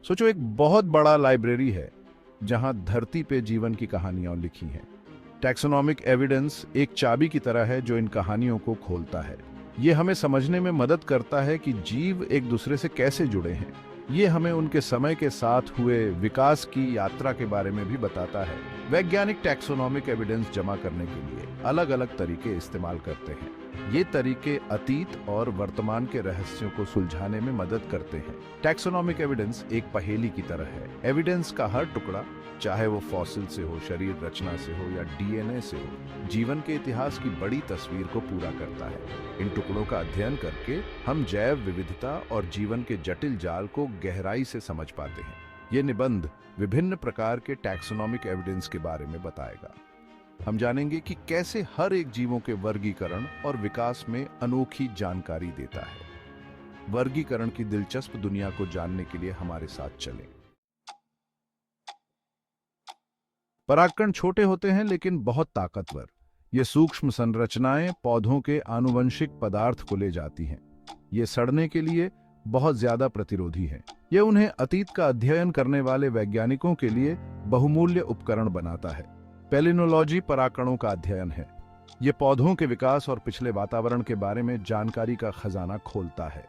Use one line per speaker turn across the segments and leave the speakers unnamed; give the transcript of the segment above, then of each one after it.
सोचो, एक बहुत बड़ा लाइब्रेरी है जहां धरती पे जीवन की कहानियां लिखी हैं। टैक्सोनॉमिक एविडेंस एक चाबी की तरह है जो इन कहानियों को खोलता है। ये हमें समझने में मदद करता है कि जीव एक दूसरे से कैसे जुड़े हैं। ये हमें उनके समय के साथ हुए विकास की यात्रा के बारे में भी बताता है। वैज्ञानिक टैक्सोनॉमिक एविडेंस जमा करने के लिए अलग अलग तरीके इस्तेमाल करते हैं। ये तरीके अतीत और वर्तमान के रहस्यों को सुलझाने में मदद करते हैं। टैक्सोनॉमिक एविडेंस एक पहेली की तरह है। एविडेंस का हर टुकड़ा, चाहे वो फॉसिल से हो, शरीर रचना से हो या डीएनए से हो, जीवन के इतिहास की बड़ी तस्वीर को पूरा करता है। इन टुकड़ों का अध्ययन करके हम जैव विविधता और जीवन के जटिल जाल को गहराई से समझ पाते हैं। ये निबंध विभिन्न प्रकार के टैक्सोनॉमिक एविडेंस के बारे में बताएगा। हम जानेंगे कि कैसे हर एक जीवों के वर्गीकरण और विकास में अनोखी जानकारी देता है। वर्गीकरण की दिलचस्प दुनिया को जानने के लिए हमारे साथ चलें। परागकण छोटे होते हैं लेकिन बहुत ताकतवर। ये सूक्ष्म संरचनाएं पौधों के आनुवंशिक पदार्थ को ले जाती हैं। ये सड़ने के लिए बहुत ज्यादा प्रतिरोधी हैं। ये उन्हें अतीत का अध्ययन करने वाले वैज्ञानिकों के लिए बहुमूल्य उपकरण बनाता है। पेलिनोलॉजी परागकणों का अध्ययन है। ये पौधों के विकास और पिछले वातावरण के बारे में जानकारी का खजाना खोलता है।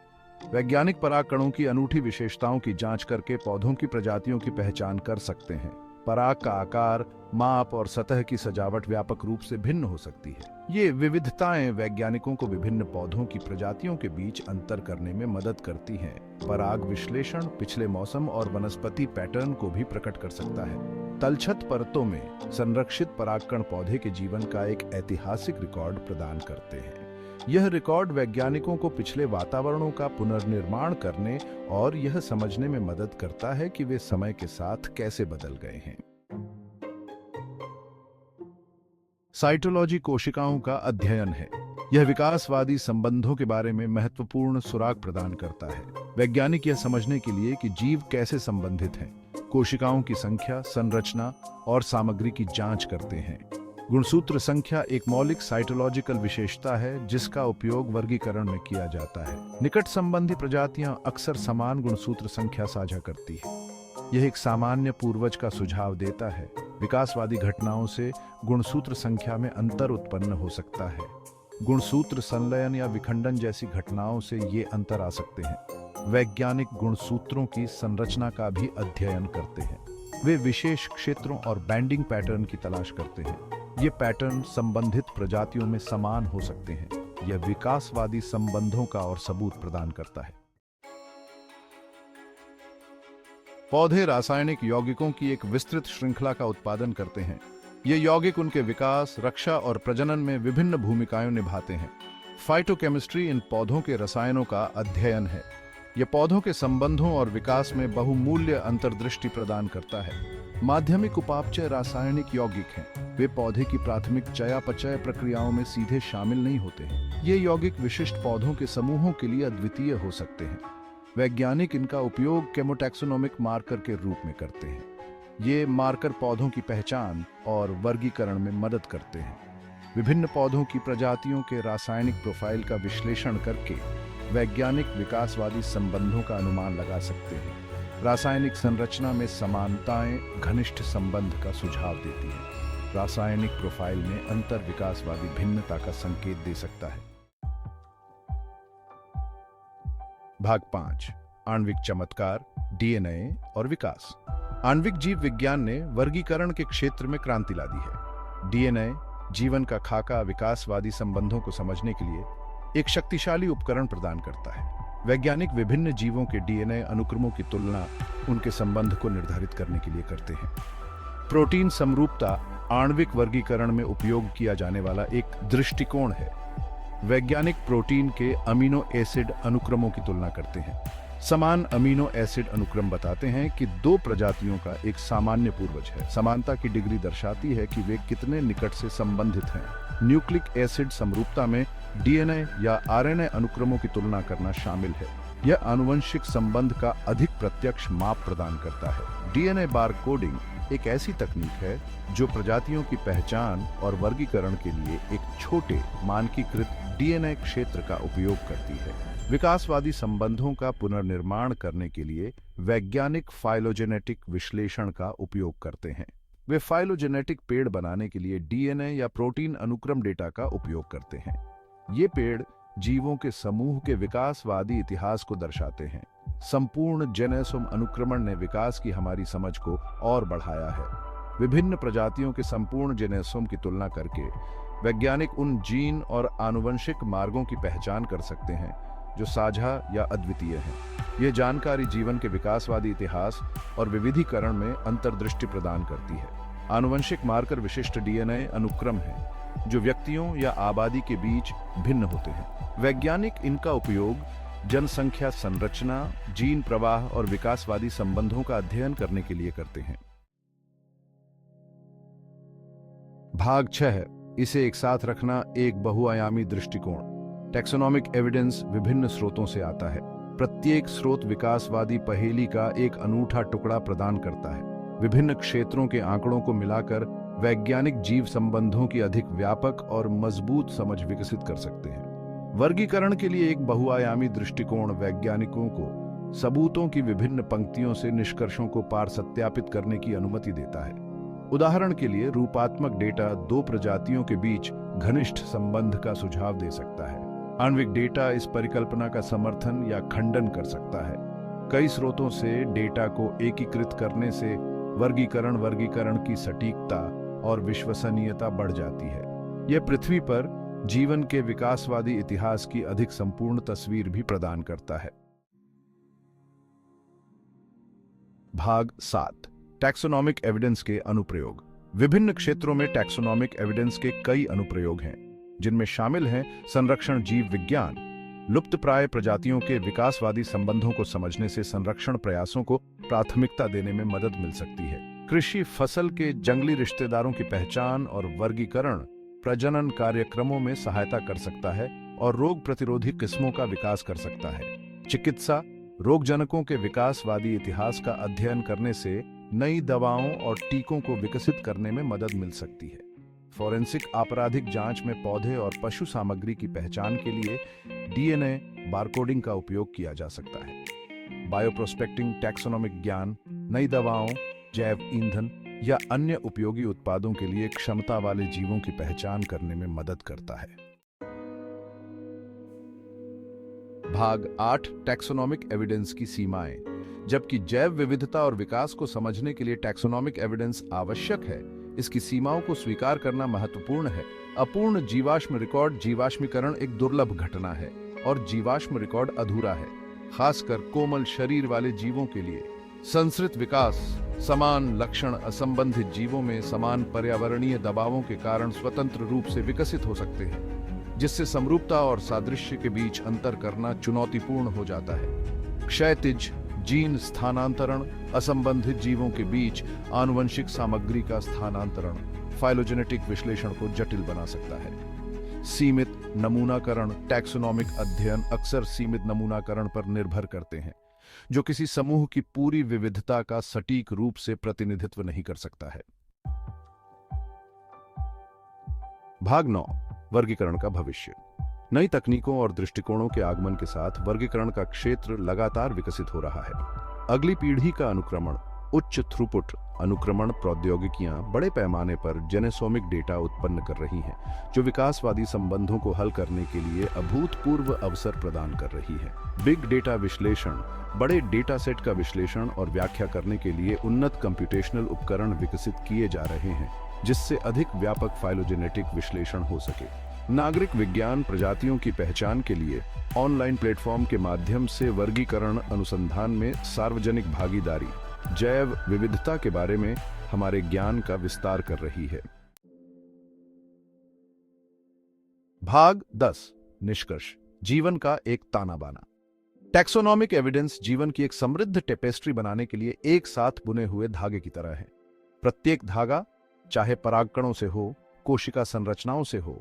वैज्ञानिक परागकणों की अनूठी विशेषताओं की जांच करके पौधों की प्रजातियों की पहचान कर सकते हैं। पराग का आकार, माप और सतह की सजावट व्यापक रूप से भिन्न हो सकती है। ये विविधताएं वैज्ञानिकों को विभिन्न पौधों की प्रजातियों के बीच अंतर करने में मदद करती हैं। पराग विश्लेषण पिछले मौसम और वनस्पति पैटर्न को भी प्रकट कर सकता है। तलछट परतों में संरक्षित परागकण पौधे के जीवन का एक ऐतिहासिक रिकॉर्ड प्रदान करते हैं। यह रिकॉर्ड वैज्ञानिकों को पिछले वातावरणों का पुनर्निर्माण करने और यह समझने में मदद करता है कि वे समय के साथ कैसे बदल गए हैं। साइटोलॉजी कोशिकाओं का अध्ययन है। यह विकासवादी संबंधों के बारे में महत्वपूर्ण सुराग प्रदान करता है। वैज्ञानिक यह समझने के लिए कि जीव कैसे संबंधित हैं, कोशिकाओं की संख्या, संरचना और सामग्री की जांच करते हैं। गुणसूत्र संख्या एक मौलिक साइटोलॉजिकल विशेषता है जिसका उपयोग वर्गीकरण में किया जाता है। निकट संबंधी प्रजातियां अक्सर समान गुणसूत्र संख्या साझा करती है। यह एक सामान्य पूर्वज का सुझाव देता है। विकासवादी घटनाओं से गुणसूत्र संख्या में अंतर उत्पन्न हो सकता है। गुणसूत्र संलयन या विखंडन जैसी घटनाओं से ये अंतर आ सकते हैं। वैज्ञानिक गुणसूत्रों की संरचना का भी अध्ययन करते हैं। वे विशेष क्षेत्रों और बैंडिंग पैटर्न की तलाश करते हैं। ये पैटर्न संबंधित प्रजातियों में समान हो सकते हैं। यह विकासवादी संबंधों का और सबूत प्रदान करता है। पौधे रासायनिक यौगिकों की एक विस्तृत श्रृंखला का उत्पादन करते हैं। ये यौगिक उनके विकास, रक्षा और प्रजनन में विभिन्न भूमिकाएं निभाते हैं। फाइटोकेमिस्ट्री इन पौधों के रसायनों का अध्ययन है। यह पौधों के संबंधों और विकास में बहुमूल्य अंतर्दृष्टि प्रदान करता है। माध्यमिक उपापचय रासायनिक यौगिक हैं। वे पौधे की प्राथमिक चयापचय प्रक्रियाओं में सीधे शामिल नहीं होते हैं। ये यौगिक विशिष्ट पौधों के समूहों के लिए अद्वितीय हो सकते हैं। वैज्ञानिक इनका उपयोग केमोटैक्सोनोमिक मार्कर के रूप में करते हैं। ये मार्कर पौधों की पहचान और वर्गीकरण में मदद करते हैं। विभिन्न पौधों की प्रजातियों के रासायनिक प्रोफाइल का विश्लेषण करके वैज्ञानिक विकासवादी संबंधों का अनुमान लगा सकते हैं। रासायनिक संरचना में समानताएं घनिष्ठ संबंध का सुझाव देती हैं। रासायनिक प्रोफाइल में अंतर विकासवादी भिन्नता का संकेत दे सकता है। भाग 5, आणविक चमत्कार, डीएनए और विकास। आणविक जीव विज्ञान ने वर्गीकरण के क्षेत्र में क्रांति ला दी है। डीएनए जीवन का खाका विकासवादी संबंधों को समझने के लिए एक शक्तिशाली उपकरण प्रदान करता है। वैज्ञानिक विभिन्न जीवों के डीएनए अनुक्रमों की तुलना उनके संबंध को निर्धारित करने के लिए करते हैं। प्रोटीन समरूपता आणविक वर्गीकरण में उपयोग किया जाने वाला एक दृष्टिकोण है। वैज्ञानिक प्रोटीन के अमीनो एसिड अनुक्रमों की तुलना करते हैं। समान अमीनो एसिड अनुक्रम बताते हैं कि दो प्रजातियों का एक सामान्य पूर्वज है। समानता की डिग्री दर्शाती है कि वे कितने निकट से संबंधित हैं। न्यूक्लिक एसिड समरूपता में डीएनए या आरएनए अनुक्रमों की तुलना करना शामिल है। यह आनुवंशिक संबंध का अधिक प्रत्यक्ष माप प्रदान करता है। डीएनए बार कोडिंग एक ऐसी तकनीक है जो प्रजातियों की पहचान और वर्गीकरण के लिए एक छोटे मानकीकृत डीएनए क्षेत्र का उपयोग करती है। विकासवादी संबंधों का पुनर्निर्माण करने के लिए वैज्ञानिक फाइलोजेनेटिक विश्लेषण का उपयोग करते हैं। वे फाइलोजेनेटिक पेड़ बनाने के लिए डीएनए या प्रोटीन अनुक्रम डेटा का उपयोग करते हैं। ये पेड़ जीवों के समूह के विकासवादी इतिहास को दर्शाते हैं। संपूर्ण जेनेसोम अनुक्रमण ने विकास की हमारी समझ को और बढ़ाया है। विभिन्न प्रजातियों के संपूर्ण जेनेसोम की तुलना करके वैज्ञानिक उन जीन और आनुवंशिक मार्गों की पहचान कर सकते हैं जो साझा या अद्वितीय हैं। यह जानकारी जीवन के विकासवादी इतिहास और विविधीकरण में अंतर्दृष्टि प्रदान करती है। आनुवंशिक मार्कर विशिष्ट डीएनए अनुक्रम हैं जो व्यक्तियों या आबादी के बीच भिन्न होते हैं। वैज्ञानिक इनका उपयोग जनसंख्या संरचना, जीन प्रवाह और विकासवादी संबंधों का अध्ययन करने के लिए करते हैं। भाग 6, इसे एक साथ रखना एक बहुआयामी दृष्टिकोण। टैक्सोनॉमिक एविडेंस विभिन्न स्रोतों से आता है। प्रत्येक स्रोत विकासवादी पहेली का एक अनूठा टुकड़ा प्रदान करता है। विभिन्न क्षेत्रों के आंकड़ों को मिलाकर वैज्ञानिक जीव संबंधों की अधिक व्यापक और मजबूत समझ विकसित कर सकते हैं। वर्गीकरण के लिए एक बहुआयामी दृष्टिकोण वैज्ञानिकों को सबूतों की विभिन्न पंक्तियों से निष्कर्षों को पार सत्यापित करने की अनुमति देता है। उदाहरण के लिए रूपात्मक डेटा दो प्रजातियों के बीच घनिष्ठ संबंध का सुझाव दे सकता है। आणविक डेटा इस परिकल्पना का समर्थन या खंडन कर सकता है। कई स्रोतों से डेटा को एकीकृत करने से वर्गीकरण की सटीकता और विश्वसनीयता बढ़ जाती है। यह पृथ्वी पर जीवन के विकासवादी इतिहास की अधिक संपूर्ण तस्वीर भी प्रदान करता है। भाग 7, टैक्सोनॉमिक एविडेंस के अनुप्रयोग। विभिन्न क्षेत्रों में टैक्सोनॉमिक एविडेंस के कई अनुप्रयोग हैं, जिनमें शामिल हैं संरक्षण जीव विज्ञान। लुप्तप्राय प्रजातियों के विकासवादी संबंधों को समझने से संरक्षण प्रयासों को प्राथमिकता देने में मदद मिल सकती है। कृषि फसल के जंगली रिश्तेदारों की पहचान और वर्गीकरण प्रजनन कार्यक्रमों में सहायता कर सकता है और रोग प्रतिरोधी किस्मों का विकास कर सकता है। चिकित्सा रोगजनकों के विकासवादी इतिहास का अध्ययन करने से नई दवाओं और टीकों को विकसित करने में मदद मिल सकती है। फॉरेंसिक आपराधिक जांच में पौधे और पशु सामग्री की पहचान के लिए डीएनए बारकोडिंग का उपयोग किया जा सकता है। बायोप्रोस्पेक्टिंग टैक्सोनॉमिक ज्ञान नई दवाओं, जैव ईंधन या अन्य उपयोगी उत्पादों के लिए क्षमता वाले जीवों की पहचान करने में मदद करता है। भाग 8, टैक्सोनॉमिक एविडेंस की सीमाएं। जबकि जैव विविधता और विकास को समझने के लिए टैक्सोनॉमिक एविडेंस आवश्यक है, इसकी सीमाओं को स्वीकार करना महत्वपूर्ण है। अपूर्ण जीवाश्म रिकॉर्ड जीवाश्मीकरण एक दुर्लभ घटना है और जीवाश्म रिकॉर्ड अधूरा है, खासकर कोमल शरीर वाले जीवों के लिए। संस्कृत विकास समान लक्षण असंबंधित जीवों में समान पर्यावरणीय दबावों के कारण स्वतंत्र रूप से विकसित हो सकते हैं, जिससे समरूपता और सादृश्य के बीच अंतर करना चुनौतीपूर्ण हो जाता है। क्षैतिज जीन स्थानांतरण असंबंधित जीवों के बीच आनुवंशिक सामग्री का स्थानांतरण फाइलोजेनेटिक विश्लेषण को जटिल बना सकता है। सीमित नमूनाकरण टैक्सोनॉमिक अध्ययन अक्सर सीमित नमूनाकरण पर निर्भर करते हैं, जो किसी समूह की पूरी विविधता का सटीक रूप से प्रतिनिधित्व नहीं कर सकता है। भाग 9, वर्गीकरण का भविष्य। नई तकनीकों और दृष्टिकोणों के आगमन के साथ वर्गीकरण का क्षेत्र लगातार विकसित हो रहा है। अगली पीढ़ी का अनुक्रमण उच्च थ्रूपुट अनुक्रमण प्रौद्योगिकियां बड़े पैमाने पर जेनेसोमिक डेटा उत्पन्न कर रही हैं, जो विकासवादी संबंधों को हल करने के लिए अभूतपूर्व अवसर प्रदान कर रही है। बिग डेटा विश्लेषण बड़े डेटा सेट का विश्लेषण और व्याख्या करने के लिए उन्नत कंप्यूटेशनल उपकरण विकसित किए जा रहे हैं, जिससे अधिक व्यापक फाइलोजेनेटिक विश्लेषण हो सके। नागरिक विज्ञान प्रजातियों की पहचान के लिए ऑनलाइन प्लेटफॉर्म के माध्यम से वर्गीकरण अनुसंधान में सार्वजनिक भागीदारी जैव विविधता के बारे में हमारे ज्ञान का विस्तार कर रही है। भाग 10, निष्कर्ष। जीवन का एक ताना बाना। टैक्सोनॉमिक एविडेंस जीवन की एक समृद्ध टेपेस्ट्री बनाने के लिए एक साथ बुने हुए धागे की तरह है। प्रत्येक धागा, चाहे परागकणों से हो, कोशिका संरचनाओं से हो,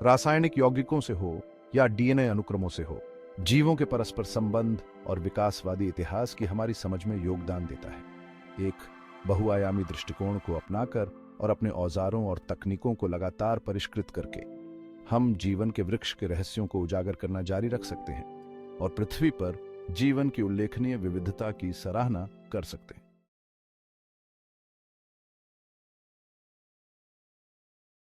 रासायनिक यौगिकों से हो या डीएनए अनुक्रमों से हो, जीवों के परस्पर संबंध और विकासवादी इतिहास की हमारी समझ में योगदान देता है। एक बहुआयामी दृष्टिकोण को अपनाकर और अपने औजारों और तकनीकों को लगातार परिष्कृत करके हम जीवन के वृक्ष के रहस्यों को उजागर करना जारी रख सकते हैं और पृथ्वी पर जीवन की उल्लेखनीय विविधता की सराहना कर सकते हैं।